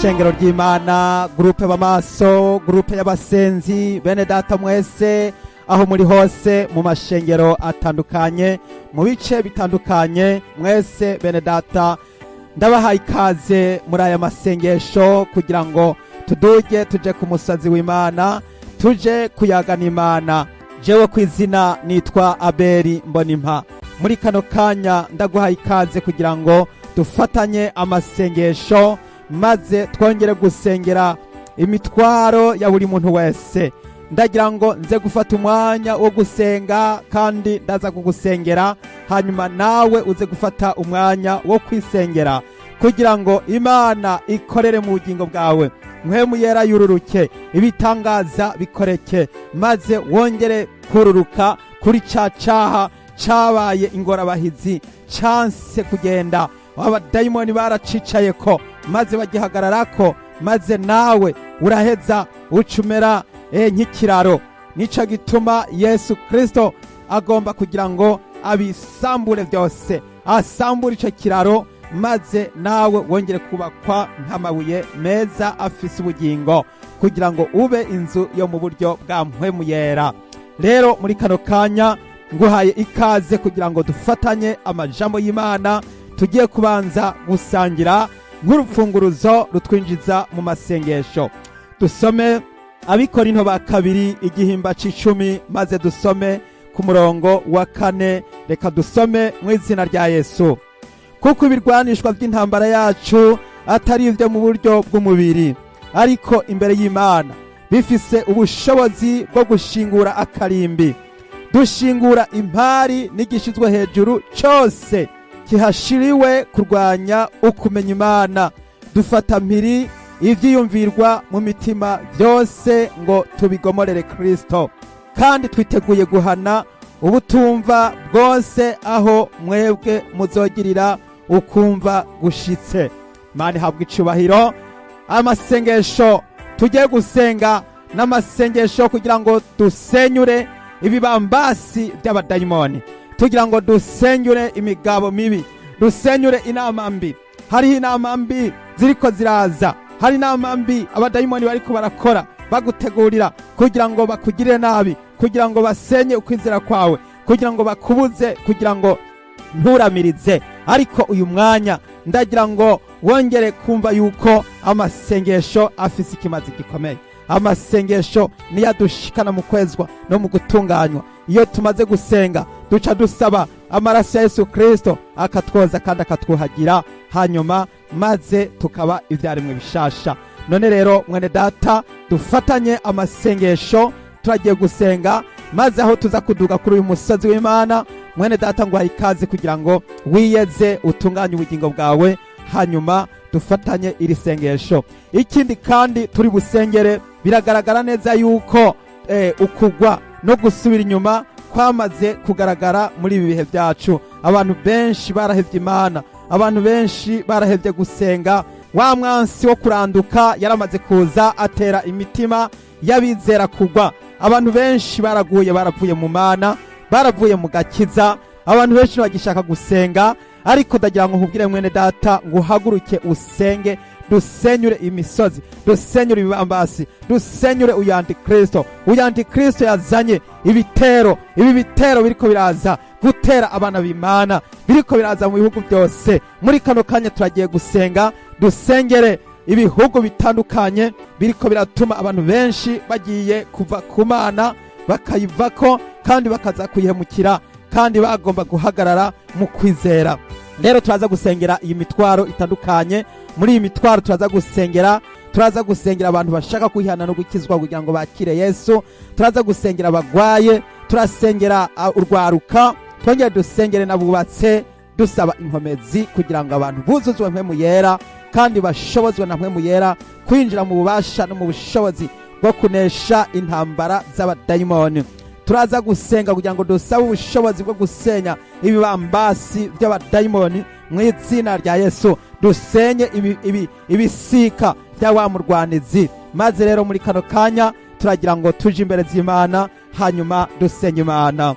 shengero ry'Imana, gurupe b'amaso, gurupe y'abasenzi, bene data mwese aho muri hose mu mashengero atandukanye, mu bice bitandukanye, mwese bene data ndabahaye ikaze muri aya masengesho kugira ngo tuduge tuje ku musazi w'Imana, tuje kuyagana Imana. Jewe kw'izina nitwa Abeli Mbonimpa. Muri kano kanya ndaguhaye ikaze kugira ngo dufatanye amasengesho maze twongere gusengera imitwaro ya buri muntu wese. Ndagira ngo nze gufata umwanya wo gusenga kandi ndaza kugusengera, hanyuma nawe uze gufata umwanya wo kwisengera kugira ngo Imana ikorere mu bugingo bwawe, mpwemu yera yururuke, ibitangaza bikoreke, maze wongere kururuka kuri ca caha cabaye ingorabahizi canse kugenda. Abadayimoni baracicayeko maze bagihagararako, maze nawe uraheza ucumera nk'ikiraro. Nico gituma Yesu Kristo agomba kugira ngo abisambure byose, asambure ico kiraro, maze nawe wongere kubakwa nk'amabuye meza afise ubugingo, kugira ngo ube inzu yo mu buryo bwa mpwemu yera. Rero muri kano kanya nguhaye ikaze kugira ngo dufatanye amajambo y'Imana tugiye kubanza gusangira nk'urupfunguruzo rutwinjiza mu masengesho. Dusome Abikorinto ba kabiri igihimba c'icumi, maze dusome ku murongo wa 4. Reka dusome mu izina rya Yesu. Kuko ibirwanishwa by'intambara yacu atari ivyo mu buryo bw'umubiri, ariko imbere y'Imana bifise ubushobozi bwo gushingura akarimbi, dushingura impari n'igishizwe hejuru cyose kihashiriwe kurwanya ukumenya Imana, dufata mpiri ivyiyumvirwa mu mitima byose ngo tubigomorere Kristo, kandi twiteguye guhana ubutumva bwose aho mwebwe muzogirira ukumva gushitse. Imana ihabwa icubahiro. Amasengesho tugiye gusenga n'amasengesho kugira ngo dusenyure ibibambasi by'abadayimoni, tugira ngo dusenyure imigabo mibi, dusenyure inama mbi. Hariho inama mbi ziriko ziraza, hari inama mbi abadayimoni bariko barakora bagutegurira kugira ngo bakugirire nabi, kugira ngo basenye ukwizera kwawe, kugira ngo bakubuze, kugira ngo nturamirize. Ariko uyu mwanya ndagira ngo wongere kumva yuko amasengesho afise ikimazi gikomeye. Amasengesho niyo adushikana mu kwezwa no mu gutunganywa. Iyo tumaze gusenga duca dusaba amaraso ya Yesu Kristo akatwoza kandi akatwuhagira, hanyuma maze tukaba ivyaremwe bishasha. None rero mwene data, dufatanye amasengesho, turagiye gusenga, maze aho tuza kuduga kuri uyu musozi w'Imana, mwene data nguhaye ikaze kugira ngo wiyeze utunganye ubugingo bwawe, hanyuma dufatanye iri sengesho. Ikindi kandi turi busengere, biragaragara neza yuko ukugwa no gusubira inyuma kwamaze kugaragara muri ibi bihe byacu. Abantu benshi barahevye Imana, abantu benshi barahevye gusenga. Wa mwansi wo kuranduka yaramaze kuza atera imitima y'abizera kugwa. Abantu benshi baraguye, baravuye mu Mana, baravuye mu gakiza. Abantu benshi bagishaka gusenga, ariko ndagira ngo nkubwire mwene data ngo uhaguruke usenge, dusenyure imisozi, dusenyure ibibambasi, dusenyure uyu Antikristo. Uyu Antikristo yazanye ibitero, ibi bitero biriko biraza gutera abana b'Imana, biriko biraza mu bihugu byose. Muri kano kanya turagiye gusenga, dusengere ibihugu bitandukanye biriko biratuma abantu benshi bagiye kuva ku Mana bakayivako kandi bakaza kuyihemukira, kandi bagomba guhagarara mu kwizera. Rero turaza gusengera iyi mitwaro itandukanye. Muri iyi mitwaro turaza gusengera abantu bashaka kwihana no gukizwa kugira ngo bakire Yesu, turaza gusengera abagwaye, turasengera urwaruka, twongere dusengere n'abubatse, dusaba inkomezi kugira ngo abantu buzuzwe mpwemu yera kandi bashobozwe na mpwemu yera kwinjira mu bubasha no mu bushobozi bwo kunesha intambara z'abadayimoni. Turaza gusenga kugira ngo dusabe ubushobozi bwo gusenya ibibambasi by'abadayimoni mu izina rya Yesu. Dusenye ibisika bya wa murwanizi. Maze rero muri kano kanya turagira ngo tuje imbere z'Imana, hanyuma dusenye Imana.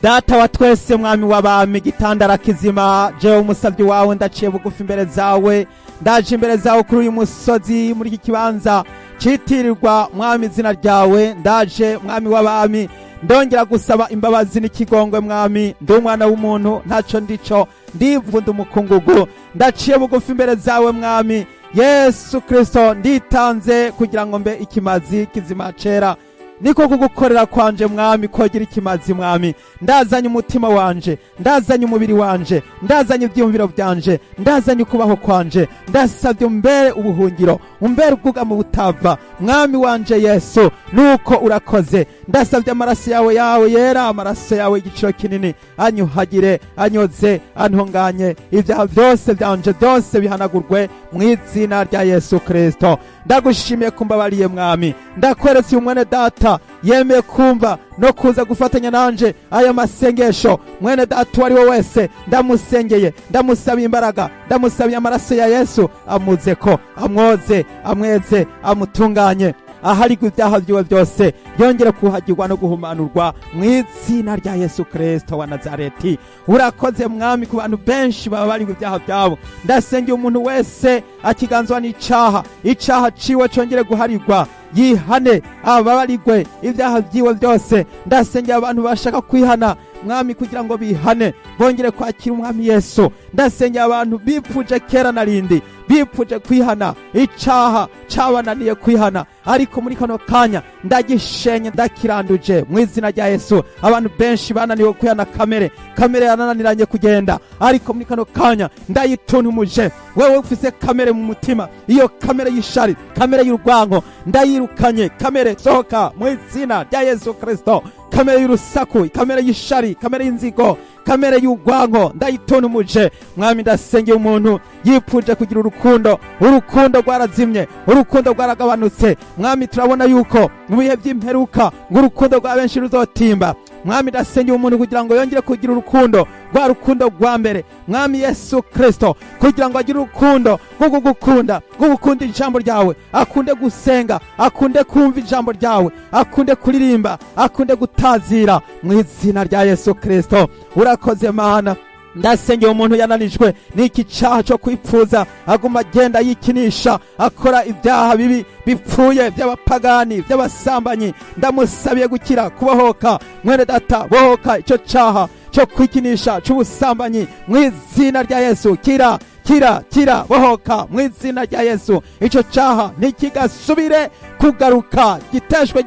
data wa twese mwami w'abami gitandara kizima jewe umusavyi wawe ndaciye bugufi imbere zawe ndaje imbere zawe kuri uyu musozi muri iki kibanza citirirwa mwami izina ryawe ndaje mwami w'abami ndongera gusaba imbabazi n'ikigongwe mwami ndi umwana w'umuntu ntaco ndico ndivunda umukungugu ndaciye bugufi imbere zawe mwami Yesu Kristo nditanze kugira ngo mbe ikimazi kizima cera niko kugukorera kwanje mwami kogira ikimazi mwami ndazanye umutima wanje ndazanye umubiri wanje ndazanye ivyumviro vyanje ndazanye ukubaho kwanje ndasavye umbere ubuhungiro umbere ubwugamo butava mwami wanje Yesu nuko urakoze ndasavye amaraso yawe yera amaraso yawe igiciro kinini anyuhagire anyoze antunganye ivyaha vyose vyanje vyose bihanagurwe mw'izina rya Yesu Kristo ndagushimiye kumbabariye mwami ndakweretse umwene data yemeye kumva no kuza gufatanya nanje aya masengesho mwene data wari we wese ndamusengeye ndamusabiye imbaraga ndamusabiye amaraso ya Yesu amuzeko amwoze amweze amutunganye aharigwa ibyaha vyiwe byose yongere kuhagirwa no guhumanurwa mw'izina rya Yesu Kristo wa Nazareti urakoze mwami ku bantu benshi baba barigwa ibyaha byabo ndasengeye umuntu wese akiganzwa n'icaha ciwe congere guharigwa yihane ababarigwe ibyaha vyiwe byose ndasengeye abantu bashaka kwihana mwami kugira ngo bihane bongere kwakira umwami Yesu ndasengeye abantu bipfuje kera narindi bipfuje kwihana icaha cabananiye kwihana ariko muri kano kanya ndagishenye ndakiranduje mw'izina rya Yesu abantu benshi bananiwe kwihana kamere yananiranye kugenda ariko muri kano kanya ndayituntumuje wewe ufise kamere mu mutima iyo kamere y'ishari kamere y'urwango ndayirukanye kamere sohoka mw'izina rya Yesu Kristo kamere y'urusaku kamere y'ishari kamere y'inzigo kamere y'urwango ndayituntumuje mwami ndasengeye umuntu yipfuje kugira urukundo rwarazimye urukundo rwaragabanutse mwami turabona yuko mu bihe by'imperuka ngo urukundo rwa benshi ruzotimba mwami ndasengeye umuntu kugira ngo yongere kugira urukundo rwa mbere mwami Yesu Kristo kugira ngo agire urukundo rwo gukunda ijambo ryawe akunde gusenga akunde kumva ijambo ryawe akunde kuririmba akunde gutazira mw'izina rya Yesu Kristo urakoze Mana ndasengeye umuntu yananijwe n'iki caha cyo kwipfuza aguma agenda yikinisha akora ibyaha bibi bipfuye by'abapagani by'abasambanyi ndamusabiye gukira kubohoka mwene data bohoka ico caha cyo kwikinisha c'ubusambanyi mw'izina rya Yesu kira bohoka mw'izina rya Yesu ico caha ntikigasubire kugaruka giteshwe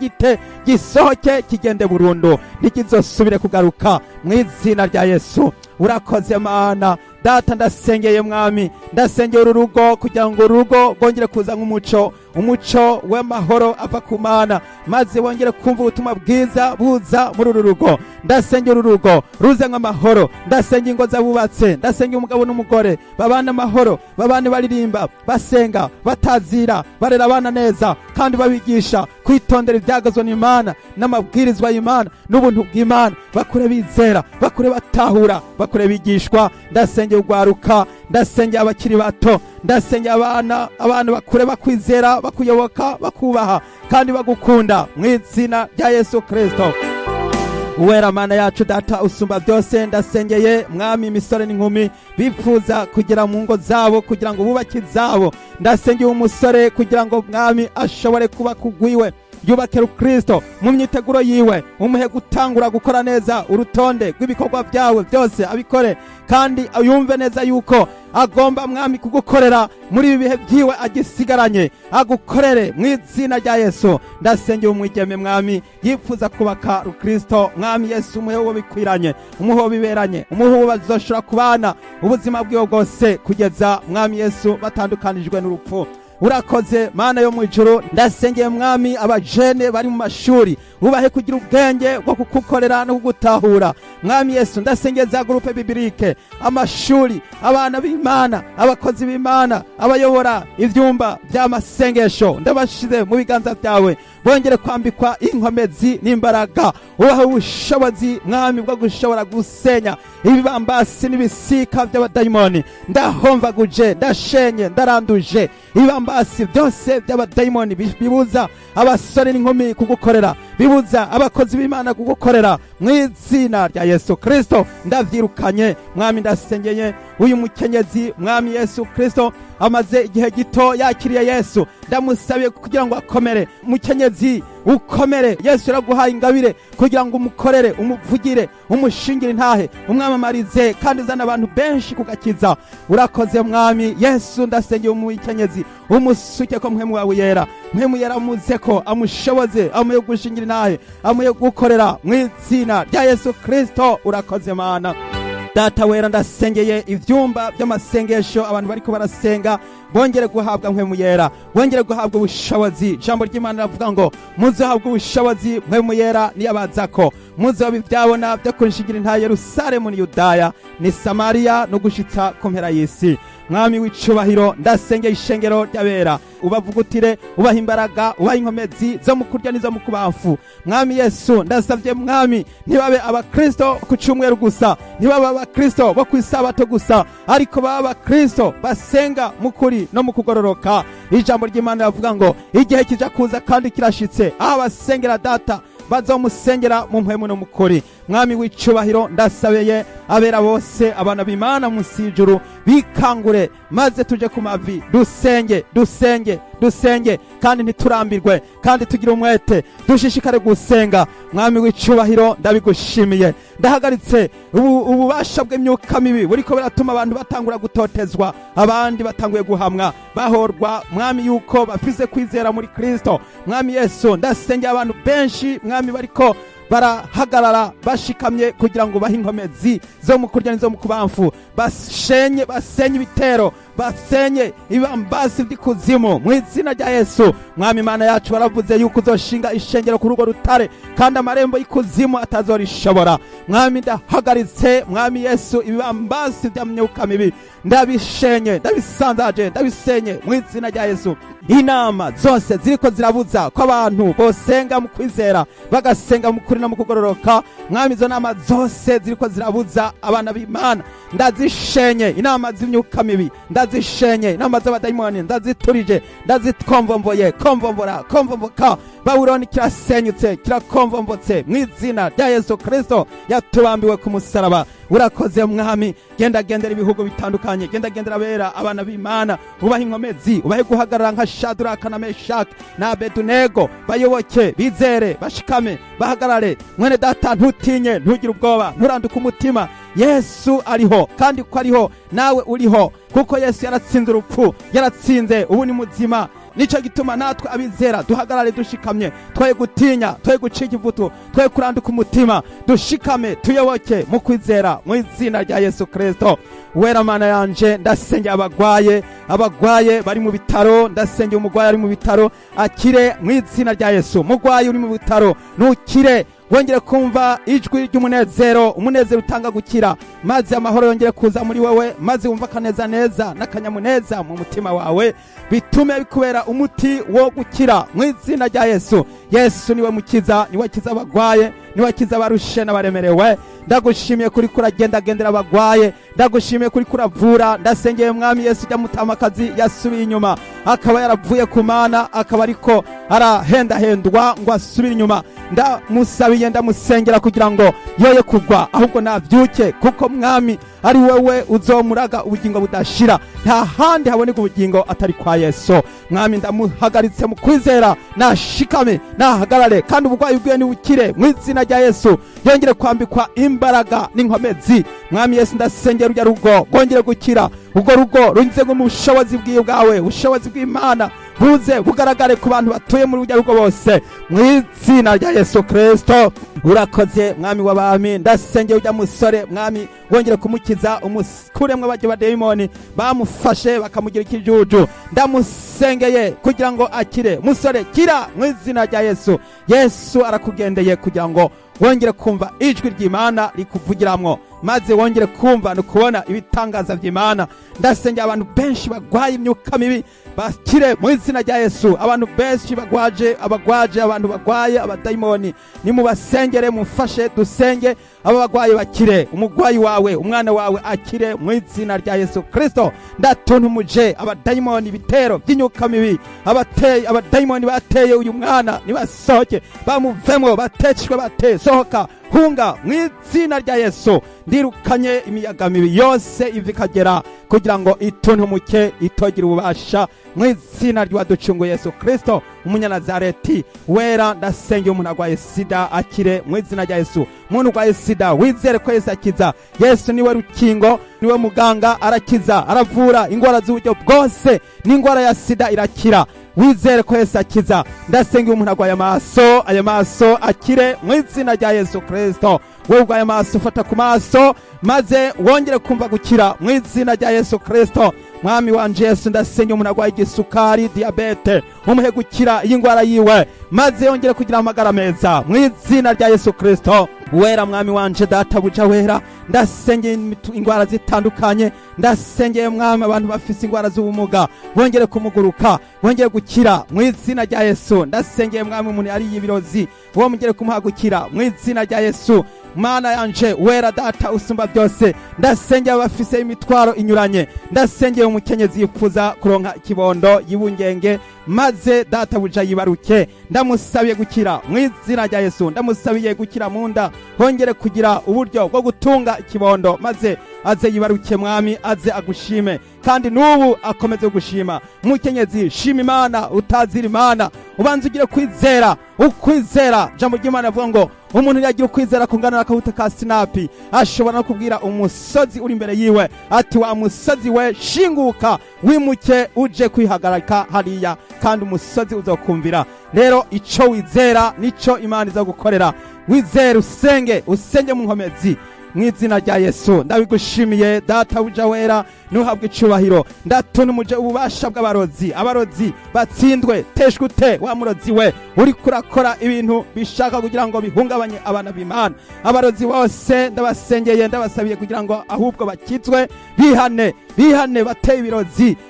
gisohoke kigende burundu ntikizosubire kugaruka mw'izina rya Yesu urakoze Mana data ndasengeye mwami ndasengeye urugo kugira ngo urugo rwongere kuza umuco w'amahoro ava ku Mana maze wongere kumva ubutumwa bwiza buza muri uru rugo ndasengeye urugo ruze nk'amahoro ndasengeye ingo z'abubatse ndasengeye umugabo n'umugore babana amahoro babane baririmba basenga batazira barera abana neza kandi babigisha kwitondera ibyagazwe n'Imana n'amabwirizwa y'Imana n'ubuntu bw'Imana bakure bizera bakure batahura bakure bigishwa ndasengeye ugwaruka ndasengeye abakiri bato ndasengeye abana bakure bakwizera bakuyoboka bakubaha kandi bagukunda mw'izina rya Yesu Kristo uwera Mana yacu data usumba byose ndasengeye mwami imisore n'inkumi bipfuza kugera mu ngo zabo kugira ngo bubake zabo ndasengeye umusore kugira ngo mwami ashobore kuba kugwiwe yubakira Kristo mu myiteguro yiwe umuhe gutangura gukora neza urutonde rw'ibikorwa byawe byose abikore kandi yumve neza yuko agomba mwami kugukorera muri ibi bihe byiwe agisigaranye agukorere mw'izina rya Yesu ndasengeye umwigeme mwami yifuza kubaka Kristo mwami Yesu umuhe wo bikwiranye umuhe wo biberanye umuhe wo bazoshora kubana ubuzima bwiwe bwose kugeza mwami Yesu batandukanijwe n'urupfu urakoze Mana yo mwijuru ndasengeye mwami abajene bari mu mashuri ubahe kugira ubwenge bwo kukukorera no kugutahura mwami Yesu ndasengeye za groupe bibilike amashuri abana b'Imana abakozi b'Imana abayobora ivyumba by'amasengesho ndabashize mu biganza byawe wongere kwambikwa inkomezi n'imbaraga, ubahe ubushobozi mwami bwo gushobora gusenya ibibambasi n'ibisika by'abadayimoni. Ndahomvaguje, ndashenye, ndaranduje ibibambasi byose by'abadayimoni bibuza abasore n'inkumi kugukorera, bibuza abakozi b'Imana kugukorera. Mu izina rya Yesu Kristo ndavyirukanye mwami. Ndasengeye uyu mukenyezi mwami Yesu Kristo amaze igihe gito yakiriye Yesu, ndamusabiye kugira ngo akomere. Mukenyezi ukomere, Yesu yaraguhaye ingabire kugira ngo umukorere, umuvugire, umushingire intahe, umwamamarize kandi uzana abantu benshi kugakiza. Urakoze mwami Yesu. Ndasengeye umukenyezi umusuke ko mpwemu wawe yera, mpwemu yera amuze ko amushoboze, amuye gushingira intahe, amuye gukorera mu izina rya Yesu Kristo. Urakoze Mana. Data wera, ndasengeye ivyumba by'amasengesho abantu bariko barasenga, bongere guhabwa mpwemu yera, bongere guhabwa ubushobozi. Ijambo ry'Imana ravuga ngo muzahabwa ubushobozi mpwemu yera niyabazako, muzoba ivyabona byo kunshigira intahe Yerusalemu ni Yudaya ni Samariya no gushitsa ku mpera y'isi. Mwami w'icubahiro, ndasengeye ishengero ry'abera, ubavugutire, ubaha imbaraga, ubaha inkomezi zo mu kurya n'izo mu kubafu. Mwami Yesu, ndasavye mwami ntibabe abakristo ku cyumweru gusa, ntibabe abakristo bo kwisabato gusa, ariko baba abakristo basenga mu kuri no mu kugororoka. Ijambo ry'Imana ravuga ngo igihe kija kuza kandi kirashitse, aho abasengera Data bazomusengera mu mpwemu no mukuri. Mwami w'icubahiro, ndasabeye abera bose, abana b'Imana munsi y'ijuru bikangure, maze tuje ku mavi dusenge kandi ntiturambirwe, kandi tugira umwete, dushishikare gusenga. Mwami w'icubahiro, ndabigushimiye. Ndahagaritse ububasha bw'imyuka mibi buriko biratuma abantu batangura gutotezwa, abandi batanguye guhamwa, bahorwa mwami yuko bafise kwizera muri Kristo. Mwami Yesu, ndasengeye abantu benshi mwami bariko barahagarara bashikamye kugira ngo bahe inkomezi zo mu kurya n'izo mu kubamfu, basenye ibitero, basenye ibambasi by'ikuzimu mu izina rya Yesu. Mwami Imana yacu baravuze yuko uzoshinga ishengero ku rugo rutare, kandi amarembo y'ikuzimu atazorishobora. Mwami ndahagaritse mwami Yesu ibibambasi by'amyuka mibi, ndabishenye, ndabisanzaje, ndabisenye mu izina rya Yesu. Inama zose ziriko zirabuza ko abantu bosenga mu kwizera, bagasenga mu kuri no mu kugororoka, mwami izo nama zose ziriko zirabuza abana b'Imana ndazishenye. Inama z'imyuka mibi ndazishenye, inama z'abadayimoni ndaziturije, ndazitkomvomvoye, komvomvoka. Babuloni kirasenyutse, kirakomvombotse mu izina rya Yesu Kristo yatubambiwe ku musaraba. Urakoze mwami. Gendera ibihugu bitandukanye, gendera abera abana b'Imana, ubaha inkomezi, ubahe guhagarara nka Shadraka na Meshaki na Abedunego, bayoboke, bizere, bashikame, bahagarare. Mwene Data, ntutinye, ntugire ubwoba, nturanduke umutima. Yesu ariho, kandi ko ariho nawe uriho, kuko Yesu yaratsinze urupfu, yaratsinze, ubu ni muzima. Nico gituma natwe abizera duhagarare dushikamye, twaye gutinya, twaye gucika ivutu, twaye kuranduka umutima, dushikame tuyoboke mu kwizera mu izina rya Yesu Kristo. Wera Mana yanje, ndasengeye abagwaye bari mu bitaro, ndasengeye umugwayi ari mu bitaro akire mu izina rya Yesu. Mugwayi uri mu bitaro nukire, wongere kumva ijwi ry'umunezero, umunezero utanga gukira, maze amahoro yongere kuza muri wewe, maze wumva kaneza n'akanyamuneza mu mutima wawe, bitume bikubera umuti wo gukira mu izina rya Yesu. Yesu niwe mukiza, niwe kiza abagwaye, niwe kiza abarushe n'abaremerewe. Ndagushimiye kuri kuragendera abagwaye, ndagushimiye kuri kuravura. Ndasengeye mwami Yesu jya mutamakazi yasubiye inyuma, akaba yaravuye ku Mana, akaba ariko arahendahendwa ngo asubire inyuma. Ndamusabiye, ndamusengera kugira ngo yoye kugwa, ahubwo navyuke, kuko mwami ari wewe uzomuraga ubugingo budashira. Nta handi haboneka ubugingo atari kwa Yesu. Mwami ndamuhagaritse mu kwizera, nashikame, nahagarare, kandi ubugwayi bwiwe nibukire mu izina rya Yesu. Yongere kwambikwa imbaraga n'inkomezi. Mwami Yesu, ndasengera urya rugo rwongere gukira, ubwo rugo runze mu bushobozi bwawe, ubushobozi bw'Imana buze bugaragare ku bantu batuye muri urya rugo bose mu izina rya Yesu Kristo. Urakoze mwami w'abami. Ndasengeye urya musore mwami, wongere kumukiza, umukuremwe abaje badayimoni bamufashe bakamugira ikijuju. Ndamusengeye kugira ngo akire. Musore kira mu izina rya Yesu. Yesu arakugendeye kugira ngo wongere kumva ijwi ry'Imana rikuvugiramwo. maze wongere kumva no kubona ibitangaza by'Imana. Ndasengera abantu benshi bagwaye imyuka mibi bakire mu izina rya Yesu. Abantu benshi bagwaje abantu bagwaye abadayimoni, nimubasengere mufashe dusenge aba bagwaye bakire. Umugwayi wawe umwana wawe akire mu izina rya Yesu Kristo. Ndatuntumuje abadayimoni bitero by'inyuka mibi abadayimoni bateye uyu mwana nibasohoke bamuvemo batecwe bate sohoka hunga mu izina rya Yesu. Ndirukanye imiyaga mibi yose ivikagera kugira ngo ituntumuke itogira ububasha mu izina ry'uwaducunguye Yesu Kristo umunyanazareti wera. Ndasengera umuntu agwaye sida akire mu izina rya Yesu. Umuntu ugwaye sida wizere ko Yesu akiza. Yesu niwe rukingo, niwe muganga, arakiza aravura ingwara z'uburyo bwose, n'ingwara ya sida irakira. Wizere ko Yesu akiza. Ndasengera umuntu agwaye amaso, aya maso akire mu izina rya Yesu Kristo. Wewe ugwaye amaso fata ku maso maze wongere kumva gukira mu izina rya Yesu Kristo. Mwami wanje Yesu, ndasengera umuntu agwaye igisukari, diabete, umuhe gukira iyi ngwara yiwe maze yongere kugira amagara meza mu izina rya Yesu Kristo. Wera mwami wanje databuja wera, ndasengeye ingwara zitandukanye, ndasengeye mwami abantu bafise ingwara z'ubumuga bongere kumuguruka bongere gukira mu izina rya Yesu. Ndasengeye mwami umuntu ari ibirozi wo mugere kumuhagukira mu izina rya Yesu. Mana yanje wera data usumba byose, ndasengeye abafise imitwaro inyuranye, ndasengeye umukenyezi yifuza kuronka ikibondo yibungenge maze databuja yibaruke, ndamusabiye gukira mu izina rya Yesu. Ndamusabiye gukira mu nda hongere kugira uburyo bwo gutunga ikibondo maze aze yibaruke mwami, aze agushime kandi n'ubu akomeze gushima. Mukenyezi shima Imana utazira Imana, ubanze ugire kwizera. Ukwizera jambo ry'Imana avuga ngo umuntu yagira ukwizera kungana n'akabuto ka sinapi ashobora no kubwira umusozi uri imbere yiwe ati wa musozi we shinguka wimuke uje kwihagarika hariya, kandi umusozi uzokumvira. Rero ico wizera nico Imana izagukorera. Wizera usenge mu nkomezi mu izina rya Yesu. Ndabigushimiye data uja wera, nuhabwe icubahiro. Ndatuntumuje ububasha bw'abarozi, abarozi batsindwe teshute wa murozi we uri kurakora ibintu bishaka kugira ngo bihungabanye abana b'Imana. Abarozi bose ndabasengeye, ndabasabiye kugira ngo ahubwo bakizwe, bihane bateye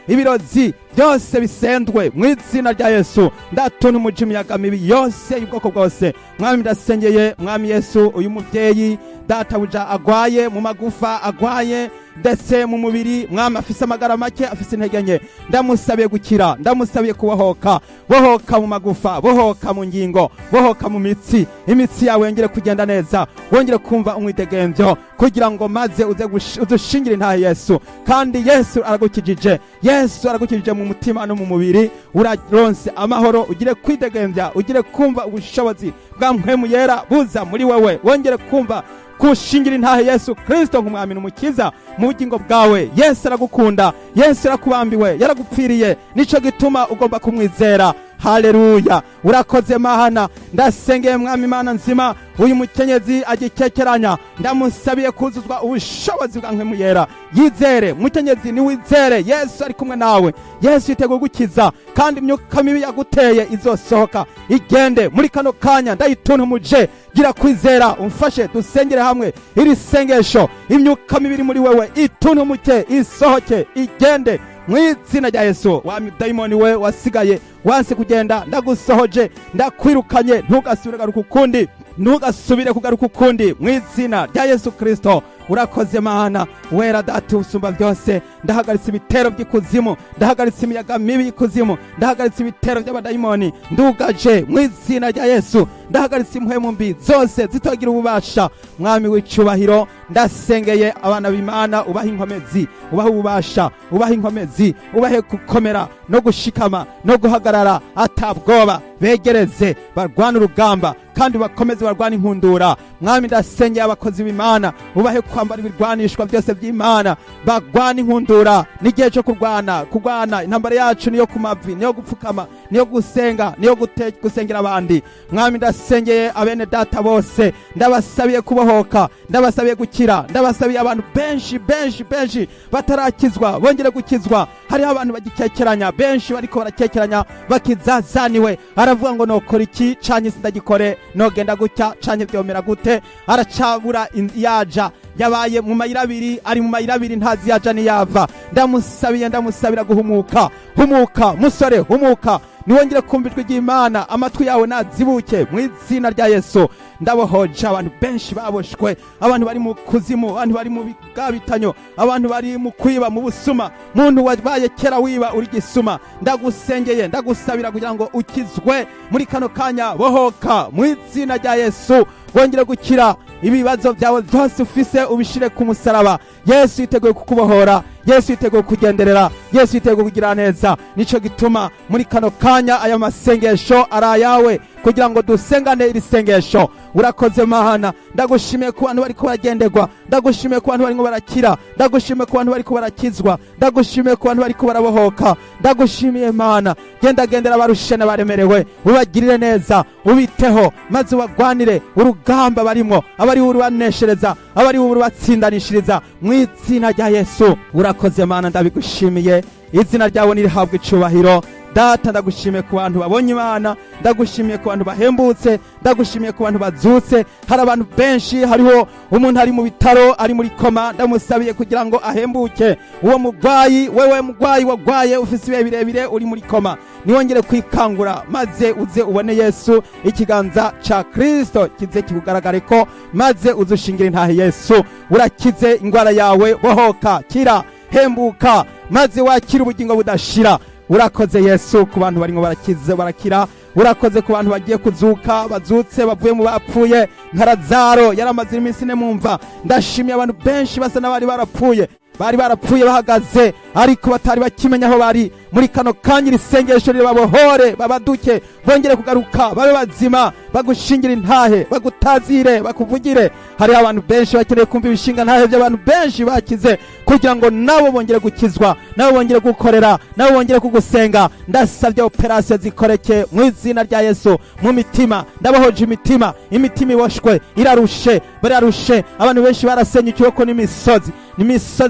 ibirozi byose bisendwe mu izina rya Yesu. Ndatuntumuje imiyaga mibi yose y'ubwoko bwose. Mwami ndasengeye mwami Yesu uyu muvyeyi databuja agwaye mu magufa, agwaye ndetse mu mubiri mwami afise amagara make, afise intege nke, ndamusabiye gukira, ndamusabiye kubohoka, bohoka mu magufa, bohoka mu ngingo, bohoka mu mitsi, imitsi yawe yongere kugenda neza, wongere kumva umwidegemvyo kugira ngo maze uzushingire intahe Yesu. Kandi Yesu aragukijije mu mutima no mu mubiri, uraronse amahoro, ugire kwidegemvya, ugire kumva ubushobozi bwa mpwemu yera buza muri wewe, wongere kumva kushingira intahe Yesu Kristo nk'umwami n'umukiza mu bugingo bwawe. Yesu aragukunda, Yesu arakubambiwe, yaragupfiriye, nico gituma ugomba kumwizera. Haleluya, urakoze Mana. Ndasengeye mwami Mana nzima uyu mukenyezi agikekeranya, ndamusabiye kuzuzwa ubushobozi bwa mpwemu yera. Yizere mukenyezi, ni wizere Yesu ari kumwe nawe. Yesu yiteguye gukiza, kandi imyuka mibi yaguteye izosohoka igende muri kano kanya. Ndayituntumuje, gira kwizera, umfashe dusengere hamwe iri sengesho. Imyuka mibi muri wewe ituntumuke, isohoke, igende mu izina rya Yesu. Wa dayimoni we wasigaye wanse kugenda, ndagusohoje, ndakwirukanye, ntugasubire kugaruka ukundi mu izina rya Yesu Kristo. Urakoze Mana wera data usumba byose. Ndahagaritse ibitero by'ikuzimu, ndahagaritse imiyaga mibi y'ikuzimu, ndahagaritse ibitero by'abadayimoni, ndugaje mu izina rya Yesu. Ndahagaritse impwemu mbi zose zitogira ububasha. Mwami w'icubahiro, ndasengeye abana b'Imana, ubaha inkomezi, ubaha ububasha, ubaha inkomezi, ubahe gukomera no gushikama no guhagarara atabwoba. Begereze barwana urugamba kandi bakomeze barwana inkundura. Mwami ndasengeye abakozi b'Imana, ubahe kwambara ibirwanishwa byose by'Imana, bagwana inkundura. N'igihe cyo kurwana intambara yacu niyo kumavi, niyo gupfukama, niyo gusenga, niyo gusengera abandi. Mwami ndasengeye abene data bose, ndabasabiye kubohoka, ndabasabiye gukira, ndabasabiye abantu benshi batarakizwa bongere gukizwa. Hariho abantu bagikekeranya, benshi bariko barakekeranya bakizazaniwe, aravuga ngo nokora iki canke sindagikore, nogenda gutya canke byomera gute, aracabura yabaye mu mayira abiri, ari mu mayira abiri ntazi yaja niyava. Ndamusabira guhumuka. Humuka musore, humuka, niwongere kumva ijwi ry'Imana, amatwi yawe nazibuke mu izina rya Yesu. Ndabohoje abantu benshi baboshwe, abantu bari mu kuzimu, abantu bari mu bigabitanyo, abantu bari mu kwiba, mu busuma. Muntu wabaye kera wiba uri gisuma, ndagusengeye, ndagusabira kugira ngo ukizwe muri kano kanya. Bohoka mu izina rya Yesu, wongere gukira ibibazo byawe byose ufise, ubishire ku musaraba. Yesu yiteguye kukubohora, Yesu yiteguye kugenderera, Yesu yiteguye kugira neza. Nico gituma muri kano kanya aya masengesho arayawe kugira ngo dusengane iri sengesho. Urakoze Mana, ndagushimiye ku bantu bariko baragenderwa, ndagushimiye ku bantu bariko barakira, ndagushimiye ku bantu bariko barakizwa, ndagushimiye ku bantu bariko barabohoka, ndagushimiye Mana. Gendera abarushe n'abaremerewe, ubagirire neza, ubiteho, maze ubagwanire urugamba barimo, abari urubaneshereza, abari urubatsindanishiriza mu izina rya Yesu. Urakoze Mana, ndabigushimiye, izina ryawe nirihabwe icubahiro. Data, ndagushimiye ku bantu babonye Imana, ndagushimiye ku bantu bahembutse, ndagushimiye ku bantu bazutse. Hari abantu benshi, hariho umuntu ari mu bitaro, ari muri koma, ndamusabiye kugira ngo ahembuke. Uwo mugwayi, wewe mugwayi wagwaye ufise ibihe birebire uri muri koma, niwongere kwikangura, maze uze ubone Yesu, ikiganza ca Kristo kize kikugaragare ko, maze uzushingira intahe Yesu. Urakize ingwara yawe, bohoka, kira, hembuka, maze wakira ubugingo budashira. Urakoze Yesu ku bantu barimo barakize barakira. Urakoze ku bantu bagiye kuzuka, bazutse bavuye mu bapfuye nka Lazaro yaramaze iminsi ine mumva. Ndashimiye abantu benshi basa n'abari barapfuye, bari barapfuye bahagaze ariko batari bakimenya aho bari. Muri kano kanya iri sengesho ribabohore, babaduke, bongere kugaruka, babe bazima, bagushingira intahe, bagutazire, bakuvugire. Hari abantu benshi bakeneye kumva ibishinga ntahe by'abantu benshi bakize, kugira ngo nabo bongere gukizwa, nabo bongere gukorera, nabo bongere kugusenga. Ndasabye operasiyo zikoreke mu izina rya Yesu mu mitima. Ndabohoje imitima, imitima iboshwe, irarushe, bararushe. Abantu benshi barasenyukiwe ko n'imisozi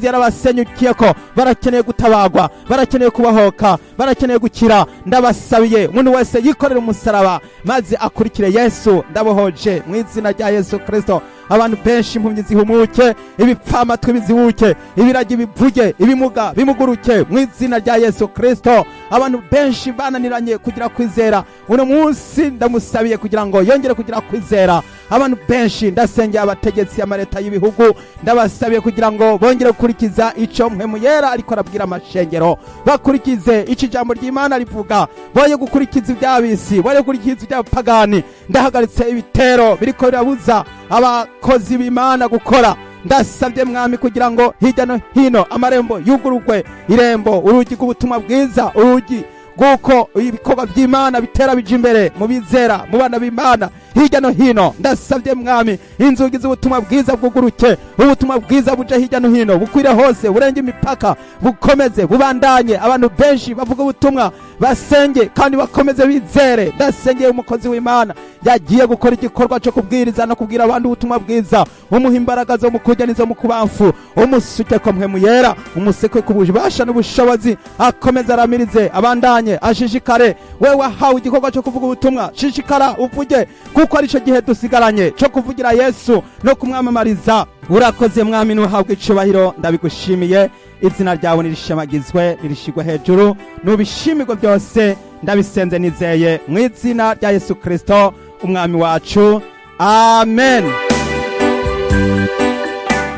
yarabasenyukiyeko, barakeneye gutabagwa, barakeneye kubahoka, barakeneye gukira. Ndabasabiye umuntu wese yikorera umusaraba maze akurikire Yesu. Ndabohoje mu izina rya Yesu Kristo. Abantu benshi impumyi zihumuke, ibipfamatwi bizibuke, ibiragi bivuge, ibimuga bimuguruke mu izina rya Yesu Kristo. Abantu benshi bananiranye kugira kwizera, uno munsi ndamusabiye kugira ngo yongere kugira kwizera. Abantu benshi ndasengeye abategetsi amareta y'ibihugu, ndabasabiye kugira ngo bongere gukurikiza ico mpwemu yera ariko arabwira amashengero, bakurikize ico ijambo ry'Imana rivuga, boye gukurikiza iby'abisi, boye gukurikiza iby'abapagani. Ndahagaritse ibitero biriko birabuza abakozi b'Imana gukora. Ndasabye Mwami kugira ngo hirya no hino amarembo yugurugwe, irembo, urugi rw'ubutumwa bwiza, urugi guko ibikorwa by'Imana bitera bija imbere mu bizera, mu bana b'Imana hirya no hino. Ndasabye Mwami inzugi z'ubutumwa bwiza bwuguruke, ubutumwa bwiza buje hirya no hino, bukwire hose, burenge imipaka, bukomeze, bubandanye. Abantu benshi bavuga ubutumwa basenge kandi bakomeze bizere. Ndasengeye umukozi w'Imana yagiye gukora igikorwa cyo kubwiriza no kubwira abantu ubutumwa bwiza, umuha imbaraga zo mu kurya n'izo mu kubamfu, umusuke ko mpwemu yera, umuseke ku bubasha n'ubushobozi, akomeze aramirize, abandanye, ashishikare. Wewe wahawe igikorwa cyo kuvuga ubutumwa, shishikara uvuge, kuko ari cyo gihe dusigaranye cyo kuvugira Yesu no kumwamamariza. Urakoze Mwami, nuhabwe icubahiro, ndabigushimiye. Izina ryawe nirishemagizwe, nirishigwe hejuru, nubishimirwe byose. Ndabisenze nizeye mu izina rya Yesu Kristo umwami wacu, amen.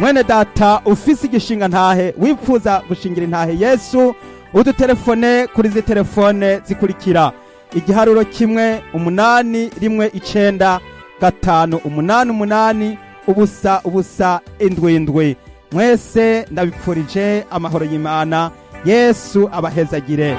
Mwene data ufise igishinga ntahe, wifuza gushingira intahe Yesu, udutelefone kuri zi telefone zikurikira: 1-1-588-888-777. Mwese ndabipfurije amahoro y'Imana. Yesu abahezagire.